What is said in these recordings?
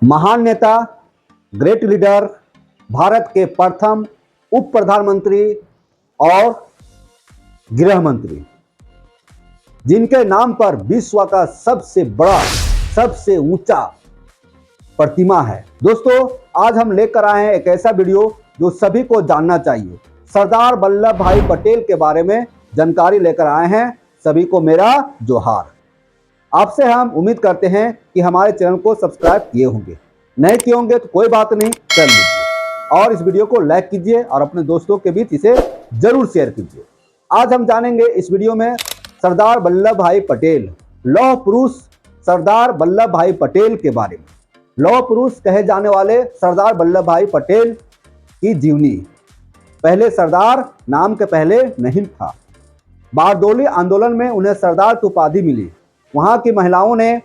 महान नेता, great leader, Bharat के प्रथम उप प्रधानमंत्री और गृह मंत्री, जिनके नाम पर विश्व का सबसे बड़ा, सबसे ऊंचा प्रतिमा है। दोस्तों, आज हम लेकर आए हैं एक ऐसा वीडियो जो सभी को जानना चाहिए। सरदार वल्लभ भाई पटेल के बारे में जानकारी लेकर आए हैं। सभी को मेरा जोहार। आपसे हम उम्मीद करते हैं कि हमारे चैनल को सब्सक्राइब किए होंगे, नहीं किए होंगे तो कोई बात नहीं, कर लीजिए और इस वीडियो को लाइक कीजिए और अपने दोस्तों के बीच इसे जरूर शेयर कीजिए। आज हम जानेंगे इस वीडियो में सरदार वल्लभ भाई पटेल, लौह पुरुष सरदार वल्लभ भाई पटेल के बारे में। लौह पुरुष कहे जाने वाले सरदार वल्लभ भाई पटेल की जीवनी। पहले सरदार नाम के पहले नहीं था। बारडोली आंदोलन में उन्हें सरदार की उपाधि मिली। वहां की महिलाओं ने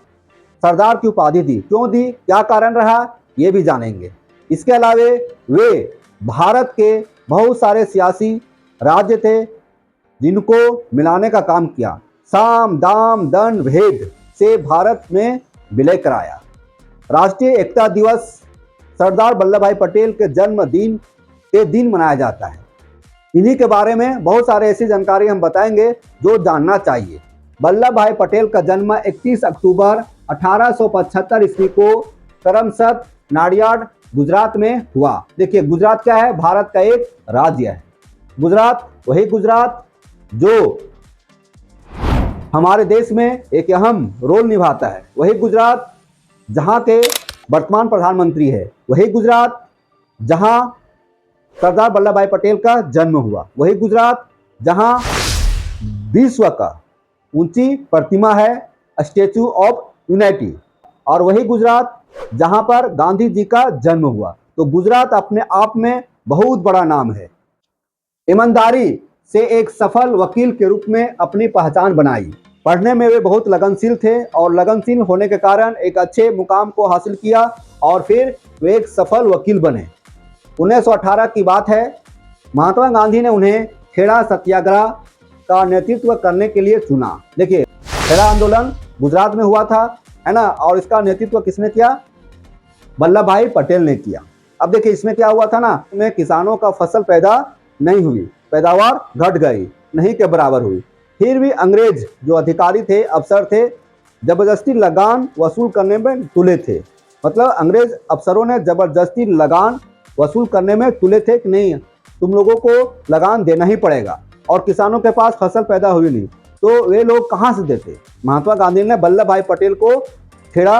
सरदार की उपाधि दी। क्यों दी, क्या कारण रहा, ये भी जानेंगे। इसके अलावे वे भारत के बहुत सारे सियासी राज्य थे जिनको मिलाने का काम किया। साम दाम दंड भेद से भारत में विलय कराया। राष्ट्रीय एकता दिवस सरदार वल्लभ भाई पटेल के जन्मदिन के दिन मनाया जाता है। इन्हीं के बारे में बहुत सारे ऐसी जानकारी हम बताएंगे जो जानना चाहिए। वल्लभ भाई पटेल का जन्म 31 अक्टूबर 1875 ईस्वी को करमसद, नाडियाड, गुजरात में हुआ। देखिए, गुजरात क्या है, भारत का एक राज्य है। गुजरात वही गुजरात जो हमारे देश में एक अहम रोल निभाता है। वही गुजरात जहां के वर्तमान प्रधानमंत्री है। वही गुजरात जहां सरदार वल्लभ भाई पटेल का जन्म हुआ। वही गुजरात जहां विश्व का ऊंची प्रतिमा है, स्टैचू ऑफ यूनिटी। और वही गुजरात जहां पर गांधी जी का जन्म हुआ। तो गुजरात अपने आप में बहुत बड़ा नाम है। ईमानदारी से एक सफल वकील के रूप में अपनी पहचान बनाई। पढ़ने में वे बहुत लगनशील थे और लगनशील होने के कारण एक अच्छे मुकाम को हासिल किया और फिर वे एक सफल वकील बने। 1918 की बात है। महात्मा गांधी ने उन्हें खेड़ा सत्याग्रह का नेतृत्व करने के लिए चुना। देखिए, खेड़ा आंदोलन गुजरात में हुआ था, है ना, और इसका नेतृत्व किसने किया? वल्लभ भाई पटेल ने किया। अब देखिए, इसमें क्या हुआ था ना, इसमें किसानों का फसल पैदा नहीं हुई, पैदावार घट गई, नहीं के बराबर हुई। फिर भी अंग्रेज जो अधिकारी थे, अफसर थे, जबरदस्ती लगान वसूल करने में तुले थे। मतलब अंग्रेज अफसरों ने जबरदस्ती लगान वसूल करने में तुले थे कि नहीं, तुम लोगों को लगान देना ही पड़ेगा। और किसानों के पास फसल पैदा हुई नहीं, तो वे लोग कहाँ से देते? महात्मा गांधी ने वल्लभ भाई पटेल को खेड़ा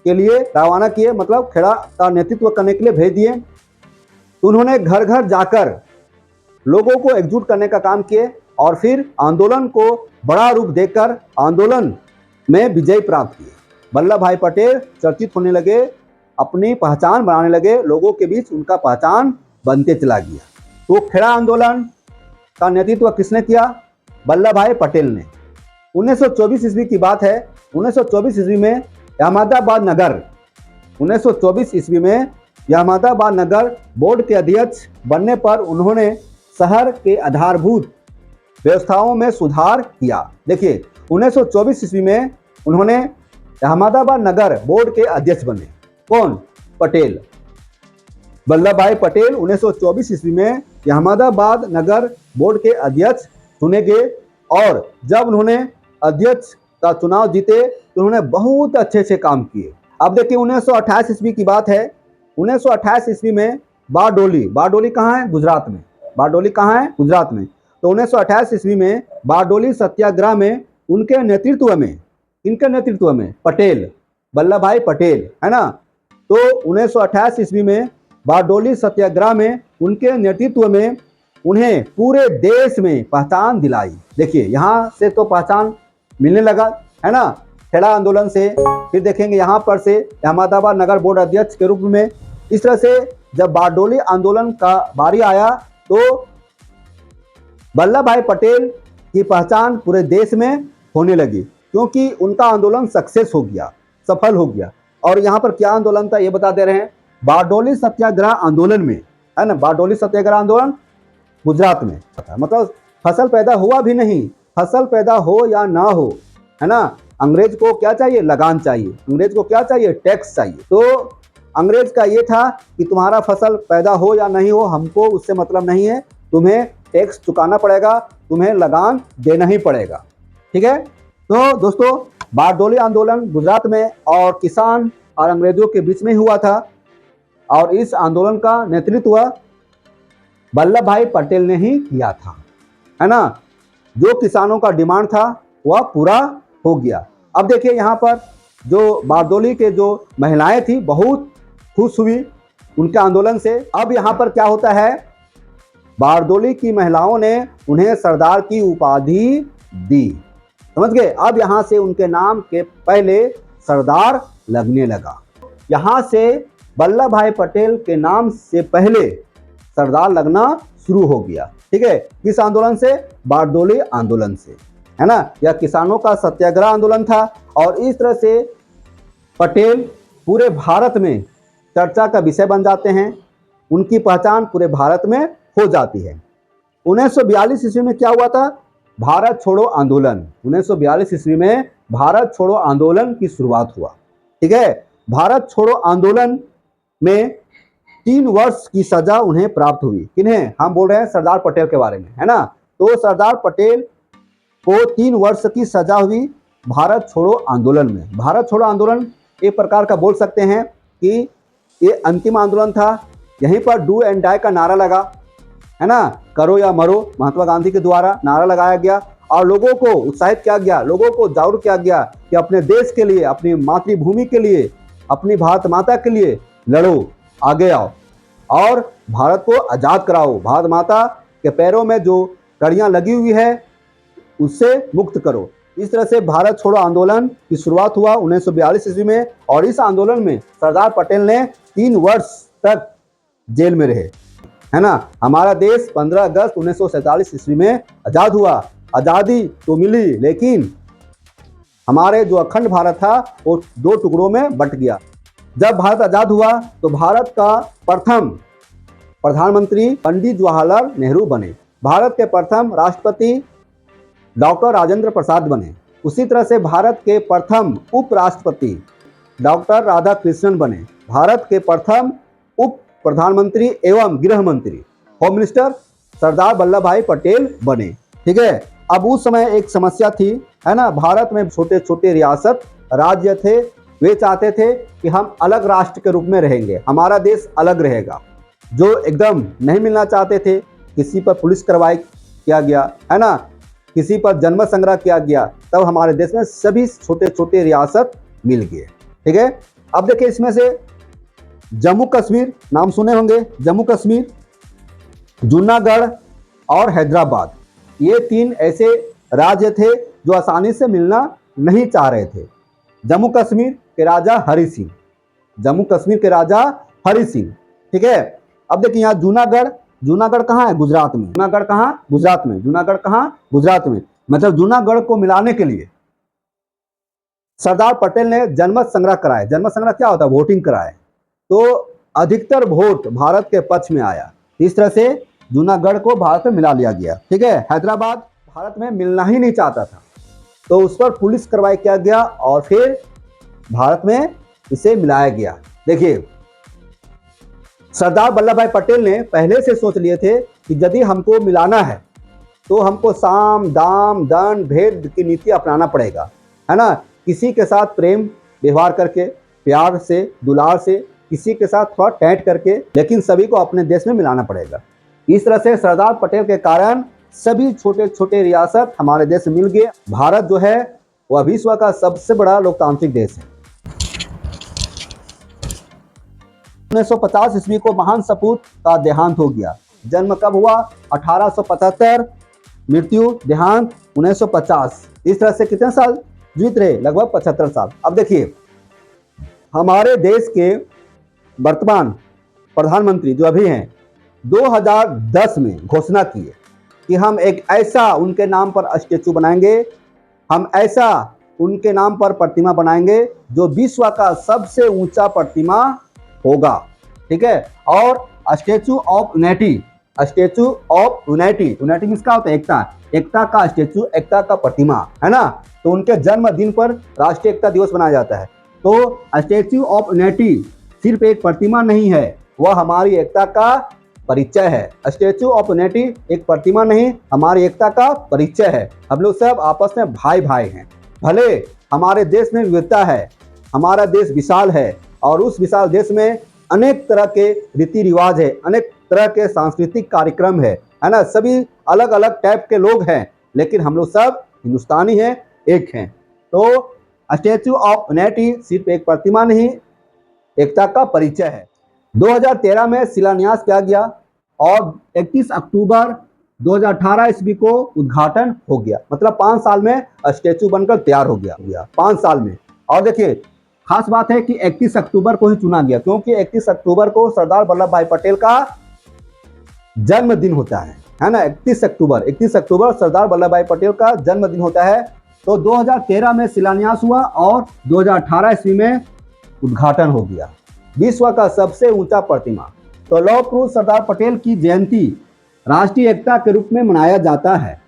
के लिए रवाना किए, मतलब खेड़ा का नेतृत्व करने के लिए भेज दिए। उन्होंने घर घर जाकर लोगों को एकजुट करने का काम किए और फिर आंदोलन को बड़ा रूप देकर आंदोलन में विजय प्राप्त किए। वल्लभ भाई पटेल चर्चित होने लगे, अपनी पहचान बनाने लगे, लोगों के बीच उनका पहचान बनते चला गया। तो खेड़ा आंदोलन का नेतृत्व किसने किया? वल्लभ भाई पटेल ने। 1924 ईस्वी की बात है। 1924 ईस्वी में अहमदाबाद नगर 1924 ईस्वी में अहमदाबाद नगर बोर्ड के अध्यक्ष बनने पर उन्होंने शहर के आधारभूत व्यवस्थाओं में सुधार किया। देखिए, 1924 ईस्वी में उन्होंने अहमदाबाद नगर बोर्ड के अध्यक्ष बने। कौन? पटेल, वल्लभ भाई पटेल 1924 ईस्वी में अहमदाबाद नगर बोर्ड के अध्यक्ष चुने गए और जब उन्होंने अध्यक्ष का चुनाव जीते तो उन्होंने बहुत अच्छे से काम किए। अब देखिए, 1928 ईस्वी की बात है। 1928 ईस्वी में बारडोली कहाँ है? गुजरात में। बारडोली कहाँ है? गुजरात में। तो 1928 ईस्वी में बारडोली सत्याग्रह में उनके नेतृत्व में, इनके नेतृत्व में पटेल, वल्लभ भाई पटेल, है ना। तो 1928 ईस्वी में बारडोली सत्याग्रह में उनके नेतृत्व में उन्हें पूरे देश में पहचान दिलाई। देखिए, यहाँ से तो पहचान मिलने लगा, है ना, खेड़ा आंदोलन से। फिर देखेंगे यहाँ पर से अहमदाबाद नगर बोर्ड अध्यक्ष के रूप में। इस तरह से जब बारडोली आंदोलन का बारी आया तो वल्लभ भाई पटेल की पहचान पूरे देश में होने लगी, क्योंकि उनका आंदोलन सक्सेस हो गया, सफल हो गया। और यहाँ पर क्या आंदोलन था ये बता दे रहे हैं। बारडोली सत्याग्रह आंदोलन में, है ना, बारडोली सत्याग्रह आंदोलन गुजरात में था। मतलब फसल पैदा हुआ भी नहीं, फसल पैदा हो या ना हो, है ना, अंग्रेज को क्या चाहिए? लगान चाहिए। अंग्रेज को क्या चाहिए? टैक्स चाहिए। तो अंग्रेज का ये था कि तुम्हारा फसल पैदा हो या नहीं हो, हमको उससे मतलब नहीं है, तुम्हें टैक्स चुकाना पड़ेगा, तुम्हें लगान देना ही पड़ेगा। ठीक है। तो दोस्तों, बारडोली आंदोलन गुजरात में और किसान और अंग्रेजों के बीच में हुआ था, और इस आंदोलन का नेतृत्व वल्लभ भाई पटेल ने ही किया था, है ना। जो किसानों का डिमांड था वह पूरा हो गया। अब देखिए यहाँ पर जो बारडोली के जो महिलाएं थी बहुत खुश हुई उनके आंदोलन से। अब यहाँ पर क्या होता है, बारडोली की महिलाओं ने उन्हें सरदार की उपाधि दी, समझ गए। अब यहाँ से उनके नाम के पहले सरदार लगने लगा। यहाँ से वल्लभ भाई पटेल के नाम से पहले सरदार लगना शुरू हो गया। ठीक है। किस आंदोलन से? बारडोली आंदोलन से, है ना। यह किसानों का सत्याग्रह आंदोलन था, और इस तरह से पटेल पूरे भारत में चर्चा का विषय बन जाते हैं। उनकी पहचान पूरे भारत में हो जाती है। 1942 ईस्वी में क्या हुआ था? भारत छोड़ो आंदोलन। 1942 ईस्वी में भारत छोड़ो आंदोलन की शुरुआत हुआ। ठीक है। भारत छोड़ो आंदोलन में 3 वर्ष की सजा उन्हें प्राप्त हुई। किन्हें? हम बोल रहे हैं सरदार पटेल के बारे में, है ना। तो सरदार पटेल को 3 वर्ष की सजा हुई भारत छोड़ो आंदोलन में। भारत छोड़ो आंदोलन एक प्रकार का बोल सकते हैं कि ये अंतिम आंदोलन था। यहीं पर डू एंड डाई का नारा लगा, है ना, करो या मरो, महात्मा गांधी के द्वारा नारा लगाया गया, और लोगों को उत्साहित किया गया, लोगों को जागरूक किया गया कि अपने देश के लिए, अपनी मातृभूमि के लिए, अपनी भारत माता के लिए लड़ो, आगे आओ और भारत को आज़ाद कराओ। भारत माता के पैरों में जो कड़ियाँ लगी हुई है उससे मुक्त करो। इस तरह से भारत छोड़ो आंदोलन की शुरुआत हुआ 1942 ईस्वी में, और इस आंदोलन में सरदार पटेल ने 3 वर्ष तक जेल में रहे, है ना। हमारा देश 15 अगस्त 1947 ईस्वी में आज़ाद हुआ। आज़ादी तो मिली, लेकिन हमारे जो अखंड भारत था वो 2 टुकड़ों में बंट गया। जब भारत आज़ाद हुआ तो भारत का प्रथम प्रधानमंत्री पंडित जवाहरलाल नेहरू बने। भारत के प्रथम राष्ट्रपति डॉक्टर राजेंद्र प्रसाद बने। उसी तरह से भारत के प्रथम उपराष्ट्रपति डॉक्टर राधाकृष्णन बने। भारत के प्रथम उप प्रधानमंत्री एवं गृह मंत्री, होम मिनिस्टर, सरदार वल्लभ भाई पटेल बने। ठीक है। अब उस समय एक समस्या थी, है ना। भारत में छोटे छोटे रियासत राज्य थे, वे चाहते थे कि हम अलग राष्ट्र के रूप में रहेंगे, हमारा देश अलग रहेगा। जो एकदम नहीं मिलना चाहते थे, किसी पर पुलिस कार्रवाई किया गया, है ना, किसी पर जन्म संग्रह किया गया, तब हमारे देश में सभी छोटे छोटे रियासत मिल गए। ठीक है। अब देखिए इसमें से जम्मू कश्मीर नाम सुने होंगे, जम्मू कश्मीर, जूनागढ़ और हैदराबाद, ये 3 ऐसे राज्य थे जो आसानी से मिलना नहीं चाह रहे थे। जम्मू कश्मीर के राजा हरि सिंह, जम्मू कश्मीर के राजा हरि सिंह। ठीक है। अब देखिए यहाँ जूनागढ़, जूनागढ़ कहाँ है? गुजरात में। जूनागढ़ कहाँ? गुजरात में। जूनागढ़ कहाँ? गुजरात में। मतलब जूनागढ़ को मिलाने के लिए सरदार पटेल ने जनमत संग्रह कराए। जनमत संग्रह क्या होता है? वोटिंग कराए, तो अधिकतर वोट भारत के पक्ष में आया। इस तरह से जूनागढ़ को भारत में मिला लिया गया। ठीक है। हैदराबाद भारत में मिलना ही नहीं चाहता था, तो उस पर पुलिस कार्रवाई किया गया और फिर भारत में इसे मिलाया गया। देखिए सरदार वल्लभ भाई पटेल ने पहले से सोच लिए थे कि यदि हमको मिलाना है तो हमको साम दाम दंड भेद की नीति अपनाना पड़ेगा, है ना। किसी के साथ प्रेम व्यवहार करके, प्यार से, दुलार से, किसी के साथ थोड़ा टैट करके, लेकिन सभी को अपने देश में मिलाना पड़ेगा। इस तरह से सरदार पटेल के कारण सभी छोटे छोटे रियासत हमारे देश में मिल गए। भारत जो है वह विश्व का सबसे बड़ा लोकतांत्रिक देश है। 1950 ईस्वी को महान सपूत का देहांत हो गया। जन्म कब हुआ? 1875, मृत्यु देहांत 1950। इस तरह से कितने साल जीवित रहे? लगभग 75 साल। अब देखिए हमारे देश के वर्तमान प्रधानमंत्री जो अभी हैं 2010 में घोषणा किए कि हम एक ऐसा उनके नाम पर स्टेचू बनाएंगे, हम ऐसा उनके नाम पर प्रतिमा बनाएंगे जो विश्व का सबसे ऊंचा प्रतिमा होगा। ठीक है। और statue of unity statue of unity. Unity means क्या होता है? एकता। एकता का स्टेचू, एकता का प्रतिमा, है ना। तो उनके जन्मदिन पर राष्ट्रीय एकता दिवस मनाया जाता है। तो स्टेचू ऑफ यूनिटी सिर्फ एक प्रतिमा नहीं है, वह हमारी एकता का परिचय है। स्टेचू ऑफ यूनिटी एक प्रतिमा नहीं, हमारी एकता का परिचय है। हम लोग सब आपस में भाई भाई हैं। भले हमारे देश में विविधता है, हमारा देश विशाल है और उस विशाल देश में अनेक तरह के रीति रिवाज है, अनेक तरह के सांस्कृतिक कार्यक्रम है ना। सभी अलग अलग टाइप के लोग हैं, लेकिन हम लोग सब हिंदुस्तानी हैं, एक हैं। तो स्टैचू ऑफ यूनिटी सिर्फ एक प्रतिमा नहीं, एकता का परिचय है। 2013 में शिलान्यास किया गया और 31 अक्टूबर 2018 ईस्वी को उद्घाटन हो गया। मतलब 5 साल में स्टैचू बनकर तैयार हो गया 5 साल में। और देखिए खास बात है कि 31 अक्टूबर को ही चुना गया, क्योंकि 31 अक्टूबर को सरदार वल्लभ भाई पटेल का जन्मदिन होता है ना। 31 अक्टूबर सरदार वल्लभ भाई पटेल का जन्मदिन होता है। तो 2013 में शिलान्यास हुआ और 2018 ईस्वी में उद्घाटन हो गया। विश्व का सबसे ऊंचा प्रतिमा। तो लौह पुरुष सरदार पटेल की जयंती राष्ट्रीय एकता के रूप में मनाया जाता है।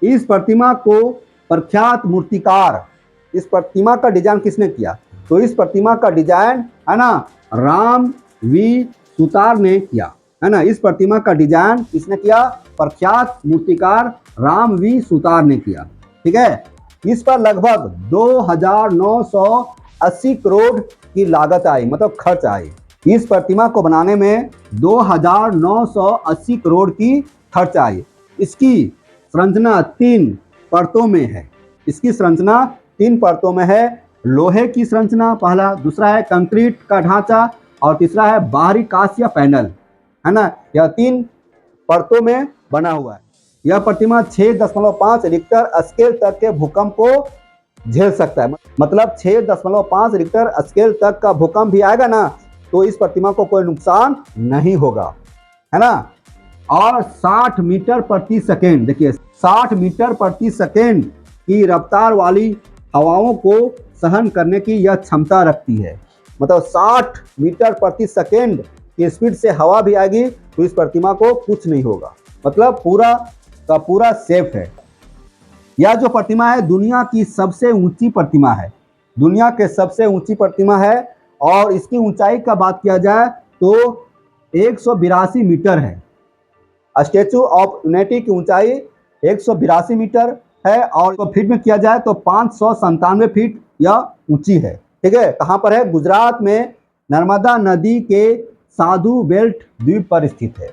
इस प्रतिमा को प्रख्यात मूर्तिकार, इस प्रतिमा का डिजाइन किसने किया? तो इस प्रतिमा का डिजाइन है ना राम वी सुतार ने किया, है ना। इस प्रतिमा का डिजाइन किसने किया? प्रख्यात मूर्तिकार राम वी सुतार ने किया, ठीक है। इस पर लगभग 2980 करोड़ की लागत आई, मतलब खर्च आई। इस प्रतिमा को बनाने में 2980 करोड़ की खर्च आई। इसकी संरचना 3 परतों में है। इसकी संरचना 3 परतों में है। लोहे की संरचना पहला, दूसरा है कंक्रीट का ढांचा और तीसरा है बाहरी कांच या पैनल, है ना। यह 3 परतों में बना हुआ है। यह प्रतिमा 6.5 रिक्टर स्केल तक के भूकंप को झेल सकता है। मतलब 6.5 रिक्टर स्केल तक का भूकंप भी आएगा ना, तो इस प्रतिमा को कोई नुकसान नहीं होगा, है ना। और 60 मीटर प्रति सेकेंड, देखिए 60 मीटर प्रति सेकेंड की रफ्तार वाली हवाओं को सहन करने की यह क्षमता रखती है। मतलब 60 मीटर प्रति सेकेंड की स्पीड से हवा भी आएगी तो इस प्रतिमा को कुछ नहीं होगा। मतलब पूरा का पूरा सेफ है। यह जो प्रतिमा है दुनिया की सबसे ऊंची प्रतिमा है, दुनिया के सबसे ऊंची प्रतिमा है। और इसकी ऊंचाई का बात किया जाए तो 182 मीटर है। स्टैचू ऑफ यूनिटी की ऊंचाई 182 मीटर है और तो फीट में किया जाए तो 597 फीट यह ऊंची है, ठीक है। कहाँ पर है? गुजरात में नर्मदा नदी के साधु बेल्ट द्वीप पर स्थित है।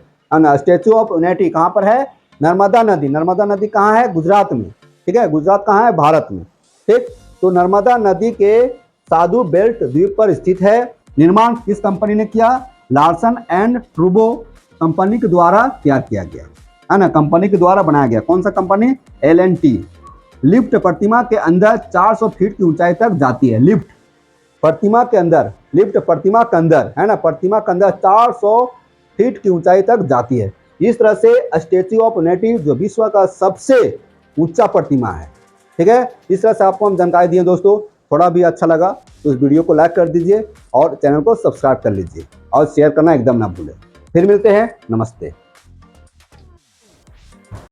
स्टैचू ऑफ यूनिटी कहाँ पर है? नर्मदा नदी। नर्मदा नदी कहाँ है? गुजरात में, ठीक है। गुजरात कहाँ है? भारत में, ठीक। तो नर्मदा नदी के साधु बेल्ट द्वीप पर स्थित है। निर्माण किस कंपनी ने किया? लार्सन एंड ट्रूबो कंपनी के द्वारा तैयार किया गया, है ना। कंपनी के द्वारा बनाया गया। कौन सा कंपनी? L&T। लिफ्ट प्रतिमा के अंदर 400 फीट की ऊंचाई तक जाती है। लिफ्ट प्रतिमा के अंदर, लिफ्ट प्रतिमा के अंदर, है ना, प्रतिमा के अंदर 400 फीट की ऊंचाई तक जाती है। इस तरह से स्टैचू ऑफ यूनिटी जो विश्व का सबसे ऊंचा प्रतिमा है, ठीक है। इस तरह से आपको हम जानकारी दिए दोस्तों। थोड़ा भी अच्छा लगा तो इस वीडियो को लाइक कर दीजिए और चैनल को सब्सक्राइब कर लीजिए और शेयर करना एकदम ना भूलें। फिर मिलते हैं, नमस्ते।